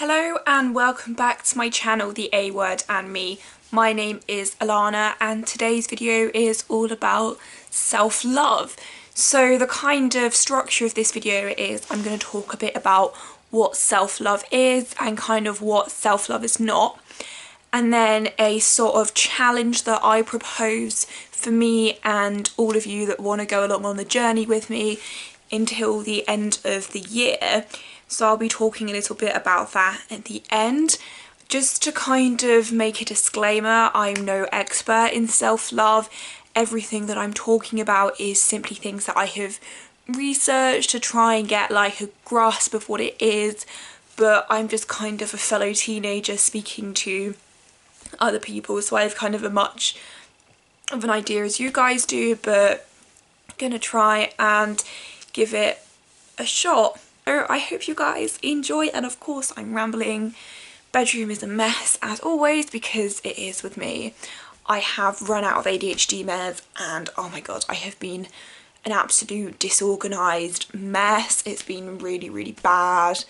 Hello and welcome back to my channel, The A Word and Me. My name is Elana and today's video is all about self-love. So the kind of structure of this video is I'm going to talk a bit about what self-love is and kind of what self-love is not. And then a sort of challenge that I propose for me and all of you that want to go along on the journey with me until the end of the year. So I'll be talking a little bit about that at the end. Just to kind of make a disclaimer, I'm no expert in self-love. Everything that I'm talking about is simply things that I have researched to try and get like a grasp of what it is. But I'm just kind of a fellow teenager speaking to other people, so I have kind of as much of an idea as you guys do, but I'm gonna try and give it a shot. So I hope you guys enjoy, and of course I'm rambling. Bedroom is a mess as always because it is with me. I have run out of ADHD meds and oh my god, I have been an absolute disorganised mess. It's been really bad.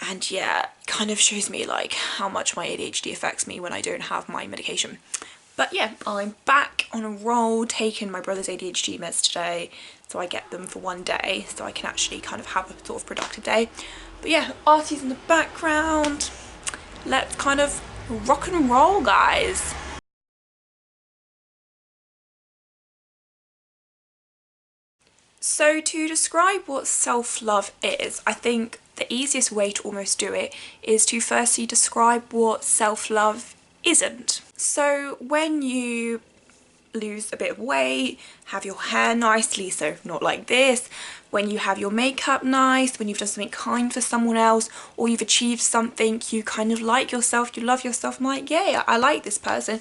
And yeah, it kind of shows me like how much my ADHD affects me when I don't have my medication. But yeah, I'm back on a roll, taking my brother's ADHD meds today, so I get them for one day, so I can actually kind of have a sort of productive day. But yeah, Artie's in the background. Let's kind of rock and roll, guys. So to describe what self-love is, I think the easiest way to almost do it is to firstly describe what self-love isn't. So when you lose a bit of weight, have your hair nicely, so not like this, when you have your makeup nice, when you've done something kind for someone else, or you've achieved something, you kind of like yourself, you love yourself, I'm like, yeah, I like this person.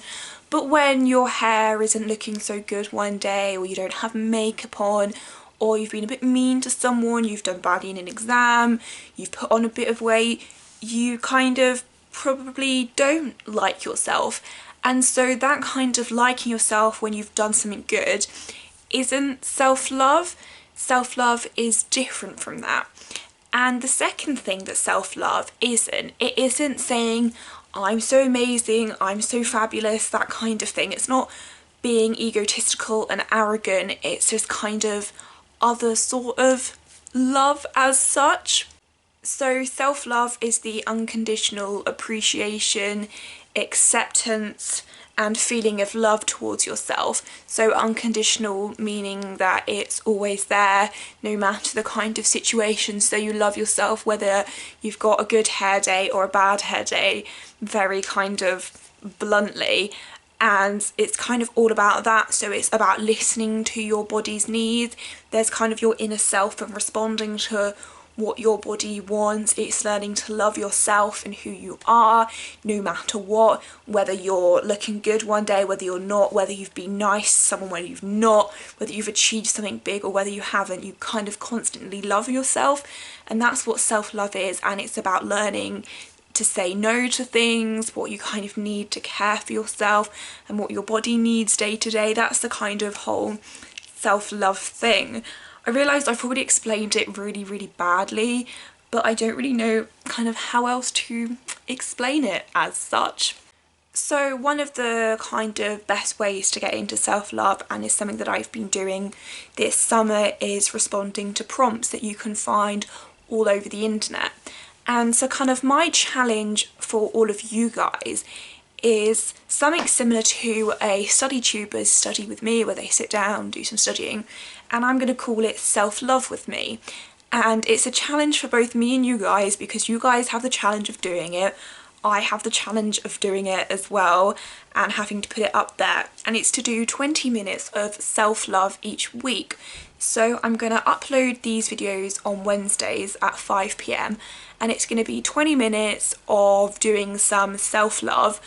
But when your hair isn't looking so good one day, or you don't have makeup on, or you've been a bit mean to someone, you've done badly in an exam, you've put on a bit of weight, you kind of probably don't like yourself. And so that kind of liking yourself when you've done something good isn't self-love. Self-love is different from that. And the second thing that self-love isn't, it isn't saying I'm so amazing, I'm so fabulous, that kind of thing. It's not being egotistical and arrogant, it's just kind of other sort of love as such. So self-love is the unconditional appreciation, acceptance and feeling of love towards yourself. So unconditional meaning that it's always there no matter the kind of situation. So you love yourself whether you've got a good hair day or a bad hair day, very kind of bluntly. And it's kind of all about that. So it's about listening to your body's needs. There's kind of your inner self and responding to what your body wants. It's learning to love yourself and who you are no matter what, whether you're looking good one day, whether you're not, whether you've been nice to someone, whether you've not, whether you've achieved something big or whether you haven't. You kind of constantly love yourself, and that's what self-love is. And it's about learning to say no to things, what you kind of need to care for yourself and what your body needs day to day. That's the kind of whole self-love thing. I realised I've probably explained it really badly, but I don't really know kind of how else to explain it as such. So one of the kind of best ways to get into self-love, and is something that I've been doing this summer, is responding to prompts that you can find all over the internet. And so kind of my challenge for all of you guys is something similar to a study tubers study with me, where they sit down, do some studying, and I'm going to call it self-love with me. And it's a challenge for both me and you guys, because you guys have the challenge of doing it, I have the challenge of doing it as well and having to put it up there, and it's to do 20 minutes of self-love each week. So I'm going to upload these videos on Wednesdays at 5 PM and it's going to be 20 minutes of doing some self-love.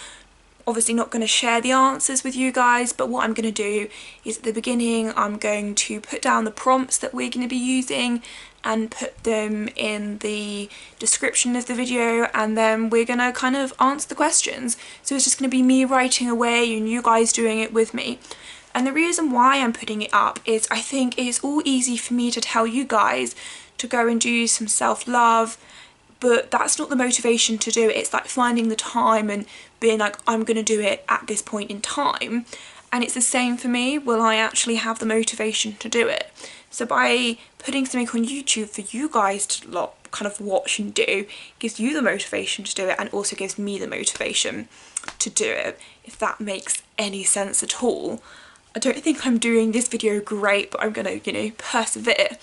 Obviously not going to share the answers with you guys, but what I'm going to do is at the beginning I'm going to put down the prompts that we're going to be using and put them in the description of the video, and then we're going to kind of answer the questions. So it's just going to be me writing away and you guys doing it with me. And the reason why I'm putting it up is I think it's all easy for me to tell you guys to go and do some self-love, but that's not the motivation to do it. It's like finding the time and being like, I'm going to do it at this point in time. And it's the same for me. Will I actually have the motivation to do it? So by putting something on YouTube for you guys to kind of watch and do, gives you the motivation to do it, and also gives me the motivation to do it, if that makes any sense at all. I don't think I'm doing this video great, but I'm gonna, persevere.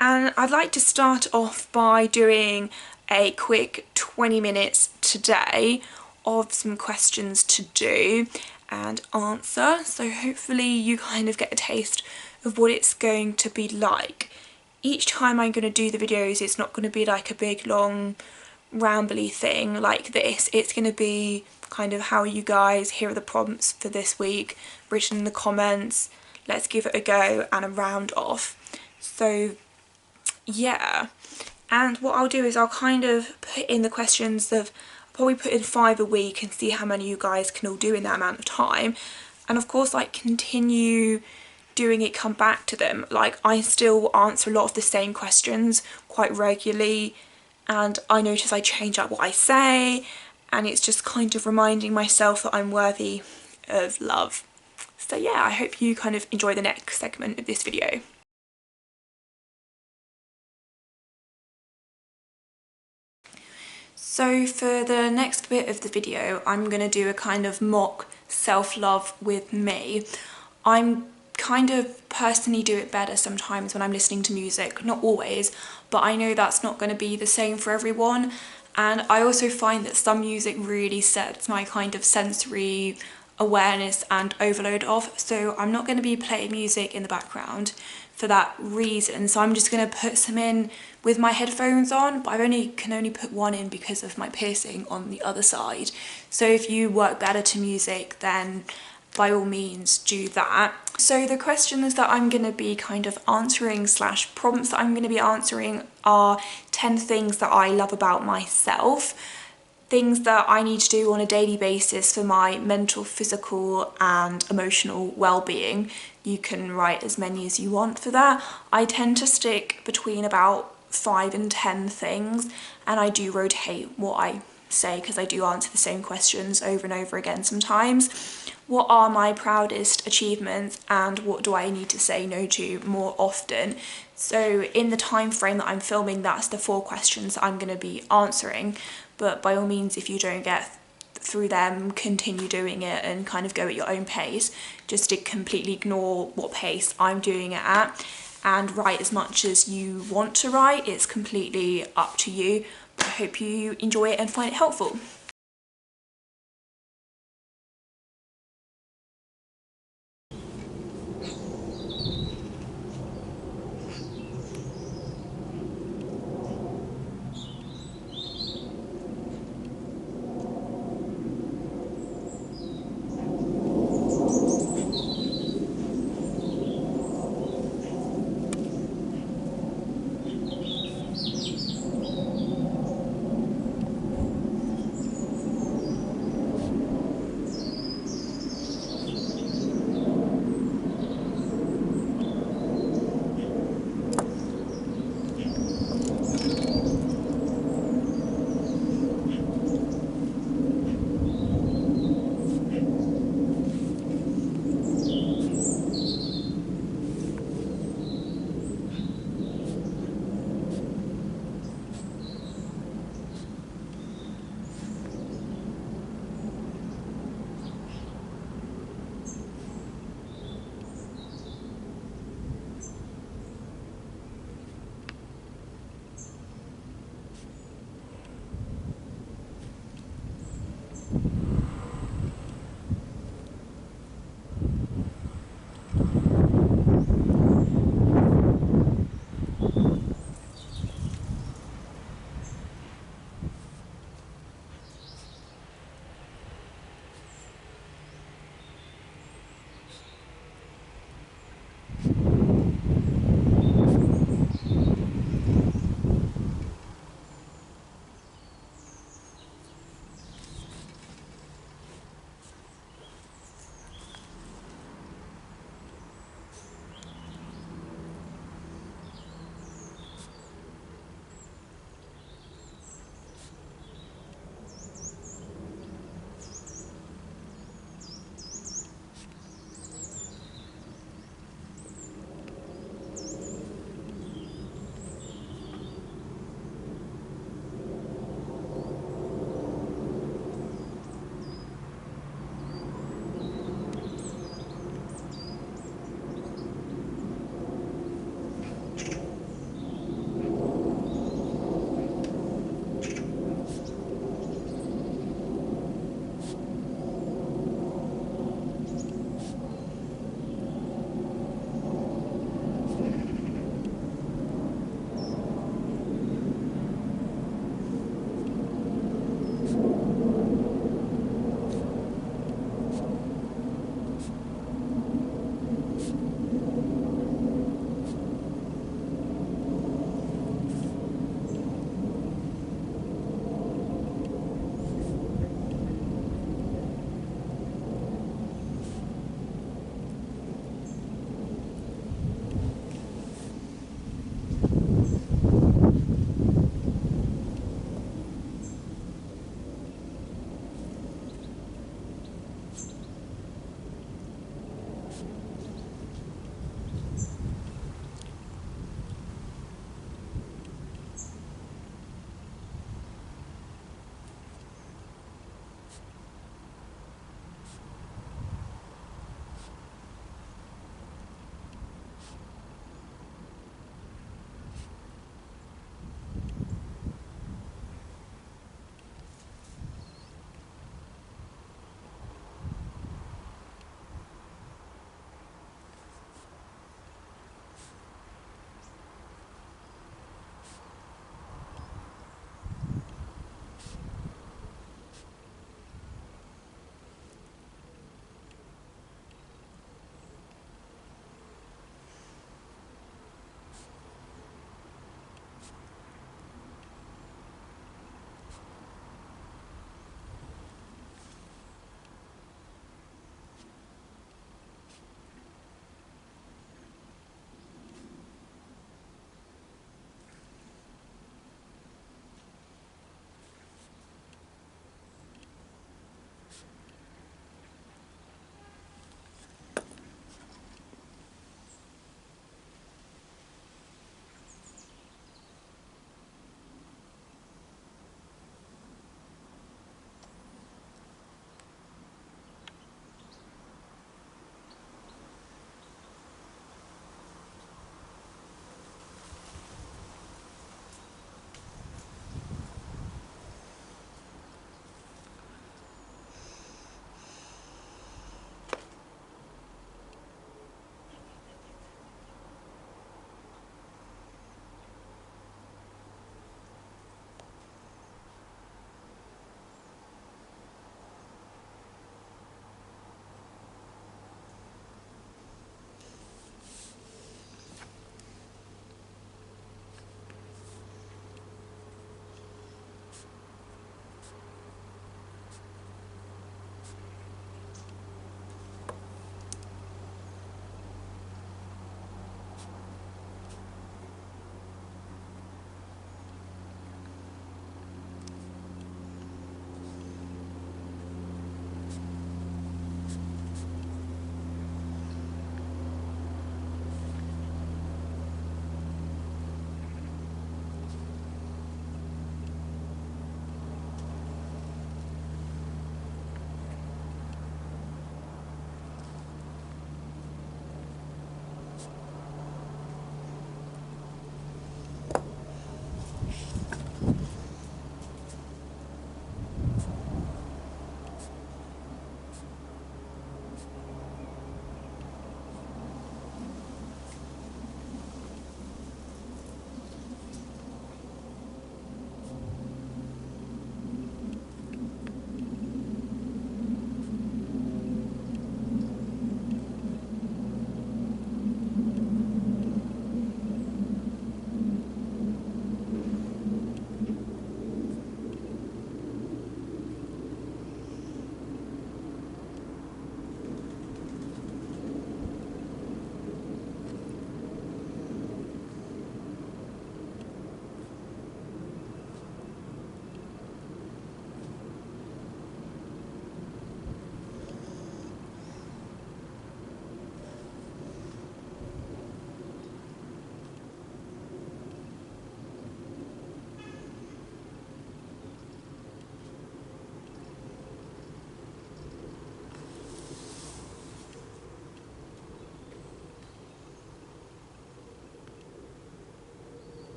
And I'd like to start off by doing a quick 20 minutes today of some questions to do and answer. So hopefully you kind of get a taste of what it's going to be like. Each time I'm going to do the videos, it's not going to be like a big long rambly thing like this. It's going to be kind of how you guys, here are the prompts for this week, written in the comments, let's give it a go, and a round off. So yeah, and what I'll do is I'll kind of put in the questions of, I'll probably put in 5 a week and see how many you guys can all do in that amount of time. And of course, like, continue doing it, come back to them. Like, I still answer a lot of the same questions quite regularly, and I notice I change up what I say, and it's just kind of reminding myself that I'm worthy of love. So yeah, I hope you kind of enjoy the next segment of this video. So for the next bit of the video, I'm going to do a kind of mock self-love with me. I'm kind of personally do it better sometimes when I'm listening to music, not always, but I know that's not going to be the same for everyone. And I also find that some music really sets my kind of sensory awareness and overload off, so I'm not going to be playing music in the background for that reason. So I'm just going to put some in with my headphones on, but can only put one in because of my piercing on the other side. So if you work better to music, then by all means do that. So the questions that I'm going to be kind of answering / prompts that I'm going to be answering are 10 things that I love about myself, things that I need to do on a daily basis for my mental, physical and emotional well-being. You can write as many as you want for that. I tend to stick between about 5 and 10 things, and I do rotate what I say because I do answer the same questions over and over again sometimes. What are my proudest achievements, and what do I need to say no to more often? So in the time frame that I'm filming, that's the 4 questions that I'm going to be answering, but by all means, if you don't get through them, continue doing it and kind of go at your own pace. Just to completely ignore what pace I'm doing it at, and write as much as you want to write. It's completely up to you, but I hope you enjoy it and find it helpful.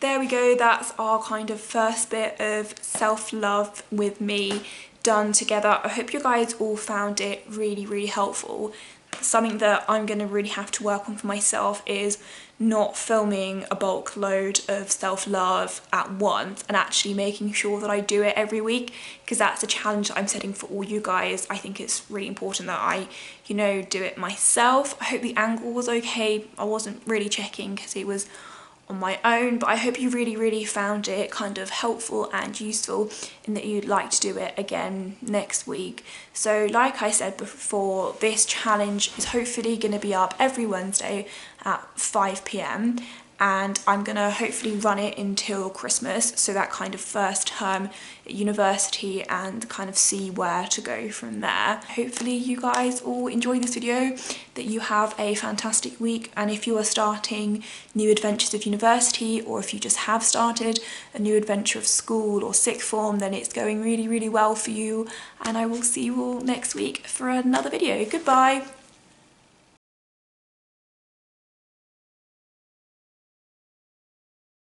there we go, that's our kind of first bit of self-love with me done together. I hope you guys all found it really helpful. Something that I'm going to really have to work on for myself is not filming a bulk load of self-love at once and actually making sure that I do it every week, because that's a challenge that I'm setting for all you guys. I think it's really important that I, you know, do it myself. I hope the angle was okay. I wasn't really checking because it was on my own, but I hope you really found it kind of helpful and useful, and that you'd like to do it again next week. So like I said before, this challenge is hopefully going to be up every Wednesday at 5 p.m. and I'm gonna hopefully run it until Christmas, so that kind of first term at university, and kind of see where to go from there. Hopefully you guys all enjoy this video, that you have a fantastic week, and if you are starting new adventures of university, or if you just have started a new adventure of school or sixth form, then it's going really well for you, and I will see you all next week for another video. Goodbye!